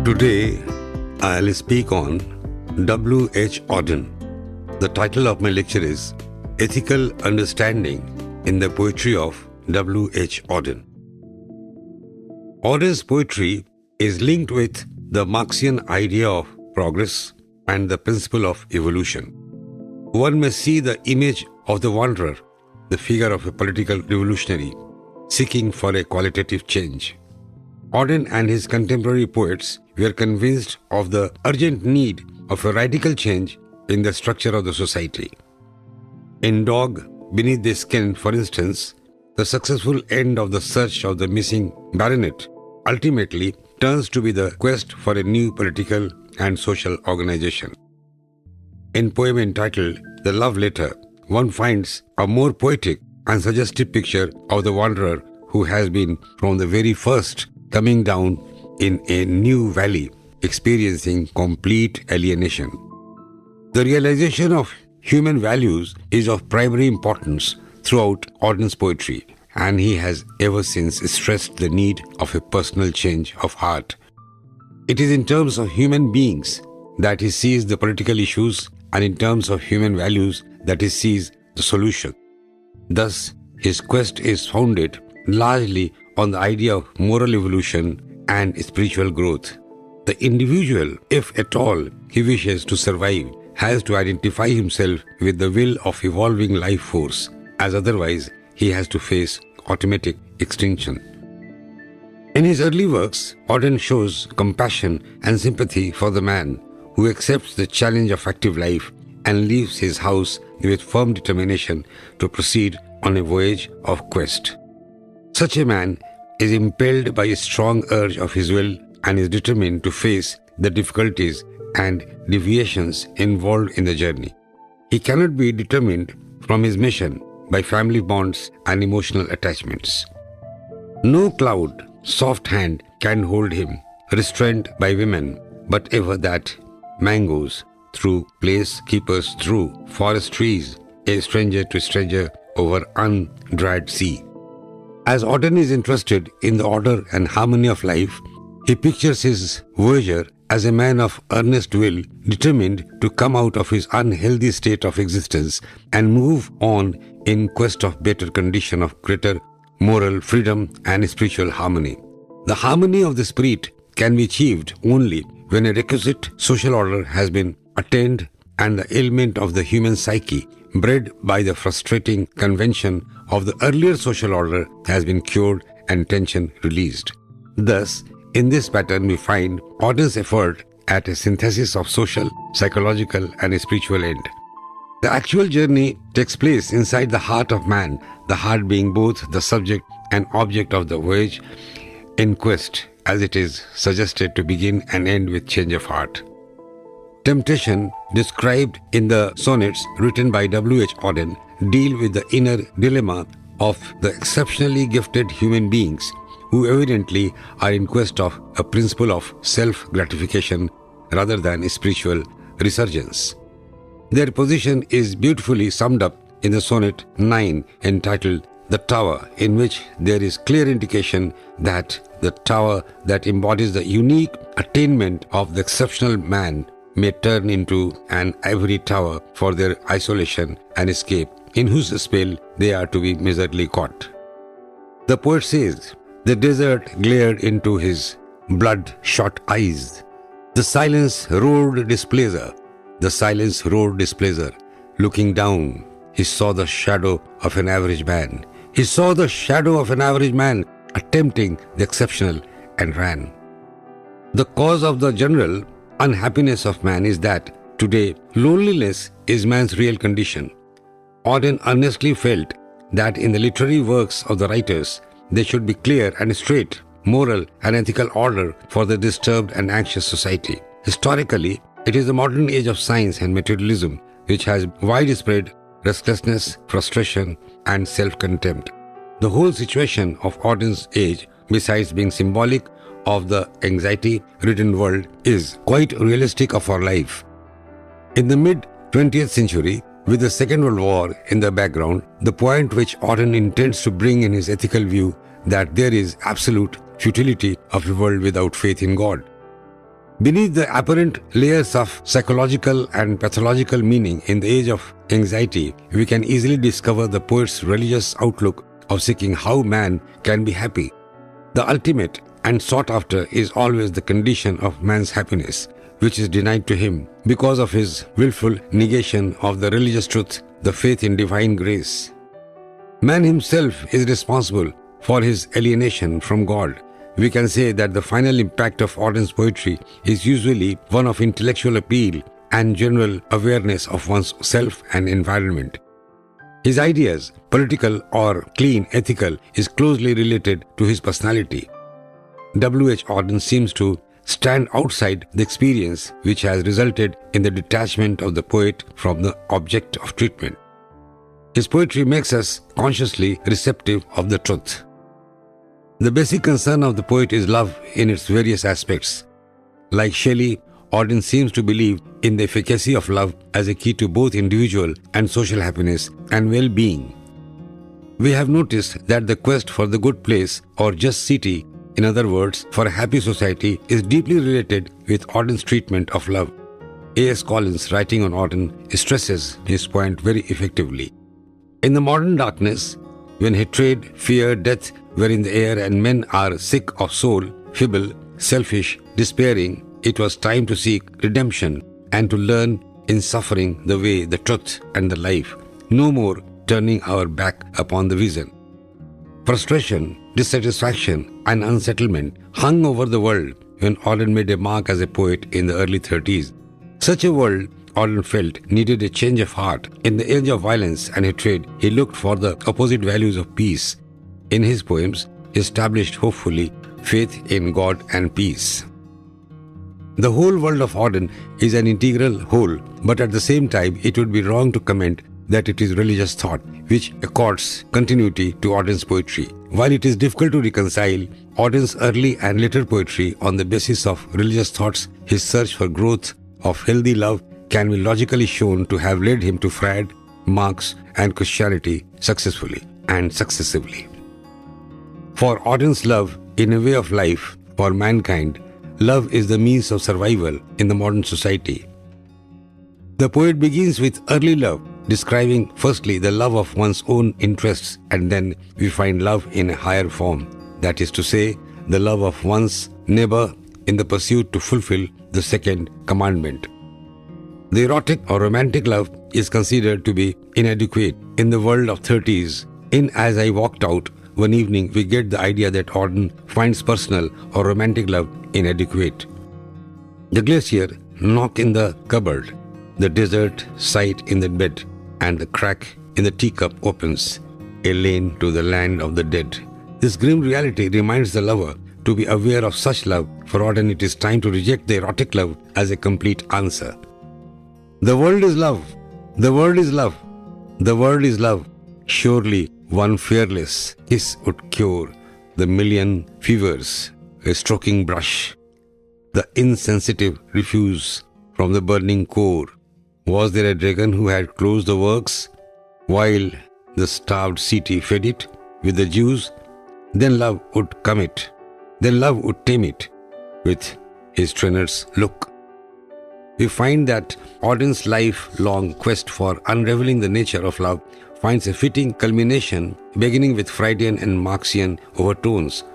Today, I'll speak on W. H. Auden. The title of my lecture is Ethical Understanding in the Poetry of W. H. Auden. Auden's poetry is linked with the Marxian idea of progress and the principle of evolution. One may see the image of the wanderer, the figure of a political revolutionary, seeking for a qualitative change. Auden and his contemporary poets were convinced of the urgent need of a radical change in the structure of the society. In Dog Beneath the Skin, for instance, the successful end of the search of the missing baronet ultimately turns to be the quest for a new political and social organization. In poem entitled The Love Letter, one finds a more poetic and suggestive picture of the wanderer who has been from the very first coming down in a new valley, experiencing complete alienation. The realization of human values is of primary importance throughout Auden's poetry, and he has ever since stressed the need of a personal change of heart. It is in terms of human beings that he sees the political issues, and in terms of human values that he sees the solution. Thus, his quest is founded largely on the idea of moral evolution and spiritual growth. The individual, if at all he wishes to survive, has to identify himself with the will of evolving life force, as otherwise he has to face automatic extinction. In his early works, Auden shows compassion and sympathy for the man who accepts the challenge of active life and leaves his house with firm determination to proceed on a voyage of quest. Such a man is impelled by a strong urge of his will and is determined to face the difficulties and deviations involved in the journey. He cannot be determined from his mission by family bonds and emotional attachments. No cloud, soft hand can hold him, restrained by women, but ever that man goes through place keepers, through forest trees, a stranger to stranger over undried sea. As Auden is interested in the order and harmony of life, he pictures his voyager as a man of earnest will, determined to come out of his unhealthy state of existence and move on in quest of better condition of greater moral freedom and spiritual harmony. The harmony of the spirit can be achieved only when a requisite social order has been attained and the ailment of the human psyche, bred by the frustrating convention of the earlier social order, has been cured and tension released. Thus, in this pattern we find Auden's effort at a synthesis of social, psychological and spiritual end. The actual journey takes place inside the heart of man, the heart being both the subject and object of the voyage in quest, as it is suggested to begin and end with change of heart. Temptation, described in the sonnets written by W. H. Auden, deal with the inner dilemma of the exceptionally gifted human beings who evidently are in quest of a principle of self-gratification rather than spiritual resurgence. Their position is beautifully summed up in the sonnet 9 entitled The Tower, in which there is clear indication that the tower that embodies the unique attainment of the exceptional man may turn into an ivory tower for their isolation and escape, in whose spell they are to be miserably caught. The poet says, the desert glared into his blood-shot eyes. The silence roared displeasure. The silence roared displeasure. Looking down, he saw the shadow of an average man. He saw the shadow of an average man attempting the exceptional and ran. The cause of the general unhappiness of man is that today loneliness is man's real condition. Auden earnestly felt that in the literary works of the writers there should be clear and straight moral and ethical order for the disturbed and anxious society. Historically, it is the modern age of science and materialism which has widespread restlessness, frustration, and self-contempt. The whole situation of Auden's age, besides being symbolic of the anxiety-ridden world, is quite realistic of our life. In the mid-20th century, with the Second World War in the background, the point which Auden intends to bring in his ethical view that there is absolute futility of a world without faith in God. Beneath the apparent layers of psychological and pathological meaning in the age of anxiety, we can easily discover the poet's religious outlook of seeking how man can be happy. The ultimate and sought after is always the condition of man's happiness, which is denied to him because of his willful negation of the religious truth, the faith in divine grace. Man himself is responsible for his alienation from God. We can say that the final impact of Auden's poetry is usually one of intellectual appeal and general awareness of one's self and environment. His ideas, political or clean ethical, is closely related to his personality. W.H. Auden seems to stand outside the experience which has resulted in the detachment of the poet from the object of treatment. His poetry makes us consciously receptive of the truth. The basic concern of the poet is love in its various aspects. Like Shelley, Auden seems to believe in the efficacy of love as a key to both individual and social happiness and well-being. We have noticed that the quest for the good place or just city, in other words, for a happy society, is deeply related with Auden's treatment of love. A.S. Collins, writing on Auden, stresses his point very effectively. In the modern darkness, when hatred, fear, death were in the air and men are sick of soul, feeble, selfish, despairing, it was time to seek redemption and to learn in suffering the way, the truth and the life, no more turning our back upon the vision. Frustration, dissatisfaction and unsettlement hung over the world when Auden made a mark as a poet in the early 30s. Such a world, Auden felt, needed a change of heart. In the age of violence and hatred, he looked for the opposite values of peace. In his poems, he established hopefully faith in God and peace. The whole world of Auden is an integral whole, but at the same time, it would be wrong to comment that it is religious thought, which accords continuity to Auden's poetry. While it is difficult to reconcile Auden's early and later poetry on the basis of religious thoughts, his search for growth of healthy love can be logically shown to have led him to Freud, Marx, and Christianity successfully and successively. For Auden's love in a way of life for mankind, love is the means of survival in the modern society. The poet begins with early love, describing firstly the love of one's own interests, and then we find love in a higher form, that is to say, the love of one's neighbor in the pursuit to fulfill the second commandment. The erotic or romantic love is considered to be inadequate in the world of 30s. In As I Walked Out, one evening we get the idea that Auden finds personal or romantic love inadequate. The glacier knock in the cupboard, the desert sight in the bed, and the crack in the teacup opens a lane to the land of the dead. This grim reality reminds the lover to be aware of such love. For Auden, it is time to reject the erotic love as a complete answer. The world is love. The world is love. The world is love. Surely one fearless kiss would cure the million fevers, a stroking brush, the insensitive refuse from the burning core. Was there a dragon who had closed the works while the starved city fed it with the juice? Then love would come it. Then love would tame it with his trainer's look. We find that Auden's lifelong quest for unraveling the nature of love finds a fitting culmination beginning with Freudian and Marxian overtones.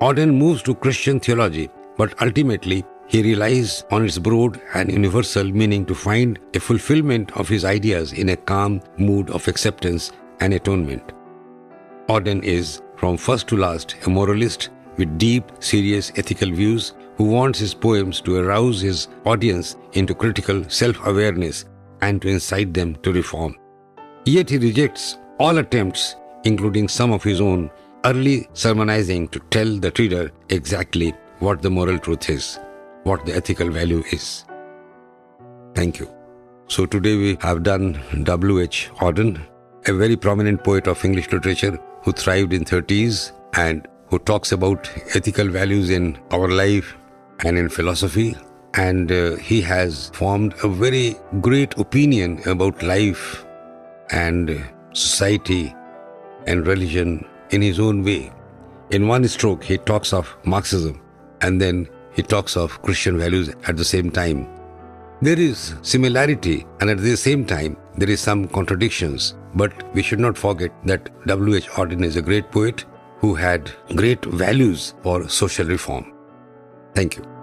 Auden moves to Christian theology, but ultimately he relies on its broad and universal meaning to find a fulfillment of his ideas in a calm mood of acceptance and atonement. Auden is, from first to last, a moralist with deep, serious ethical views who wants his poems to arouse his audience into critical self-awareness and to incite them to reform. Yet he rejects all attempts, including some of his own early sermonizing, to tell the reader exactly what the moral truth is, what the ethical value is. Thank you. So today we have done W.H. Auden, a very prominent poet of English literature who thrived in 30s and who talks about ethical values in our life and in philosophy. And he has formed a very great opinion about life and society and religion in his own way. In one stroke, he talks of Marxism, and then he talks of Christian values at the same time. There is similarity and at the same time there is some contradictions, but we should not forget that W.H. Auden is a great poet who had great values for social reform. Thank you.